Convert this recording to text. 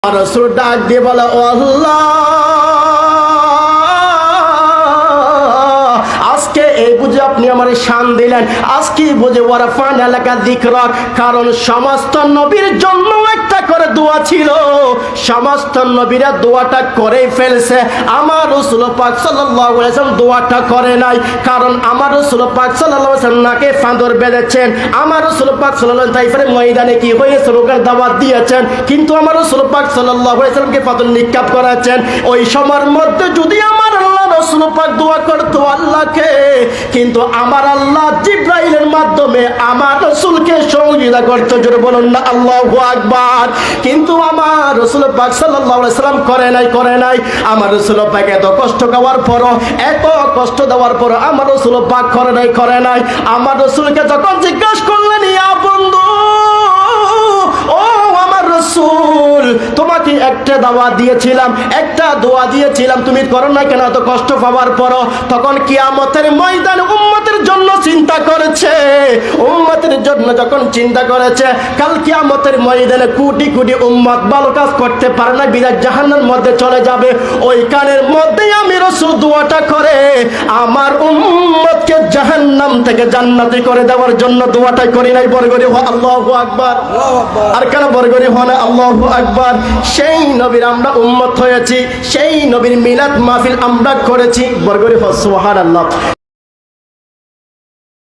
রাসূল ডাক দিয়ে বলে, ও আল্লাহ, আজকে এই বুঝে আপনি আমার শান দিলেন, আজকে বুঝে ওয়ারাফানা লাকা যিকরাক। কারণ সমস্ত নবীর জন্য একটা করে দোয়া ছিল, সমস্ত নবীরা দোয়াটা করেই ফেলছে, আমার রাসূল পাক সাল্লাল্লাহু আলাইহি ওয়াসাল্লাম দোয়াটা করে নাই। কারণ আমার রাসূল পাক সাল্লাল্লাহু আলাইহি ওয়াসাল্লাম নাকে ফাঁদর বেঁধেছেন, আমার রাসূল পাক সাল্লাল্লাহু আলাইহি ওয়াসাল্লাম তাইফের ময়দানে কি হয়েছে, রোগের দাওয়াত দিয়েছেন, কিন্তু আমার রাসূল পাক সাল্লাল্লাহু আলাইহি ওয়াসাল্লামকে ফাঁদর নিক্ষেপ করেছেন। ওই সময়ের মধ্যে যদি আমার আল্লাহ রাসূল পাক দোয়া করতো আল্লাহকে, কিন্তু আমার আল্লাহ জিবরাইলের মাধ্যমে আমার রাসূলকে সহযোগিতা করতে, জোরে বলুন না আল্লাহু আকবার। কিন্তু আমার রাসূল পাক সাল্লাল্লাহু আলাইহি ওয়াসাল্লাম করে নাই। আমার রাসূল পাক এত কষ্ট দেওয়ার পরও, এত কষ্ট দেওয়ার পরও আমার রাসূল পাক করে নাই। আমার রাসূলকে যখন জিজ্ঞাসা করলেন, ইয়া বন্ধু, ও আমার রাসূল, তোমাকে একটা দাওয়া দিয়েছিলাম, একটা দোয়া দিয়েছিলাম, তুমি করো না কেন এত কষ্ট পাওয়ার পরও? তখন কিয়ামতের ময়দানে উম্মতের জন্য চিন্তা করেছে, উম্মতের জন্য যখন চিন্তা করেছে, কাল কিয়ামতের ময়দানে কোটি কোটি উম্মত ভালো কাজ করতে পারে না, বিরাট জাহান্নামের মধ্যে চলে যাবে। ওই কানের মধ্যে আমি রাসূল দোয়াটা করে আমার উম্মতকে জাহান্নাম থেকে জান্নাতি করে দেওয়ার জন্য দোয়াটা করি নাই। বরগরি হো আল্লাহু আকবার, আর কেন বরগরি হো না আল্লাহু আকবার। সেই নবীর আমরা উম্মত হয়েছি, সেই নবীর মিলাদ মাহফিল আমরা করেছি। বরগরি হো সুবহানাল্লাহ।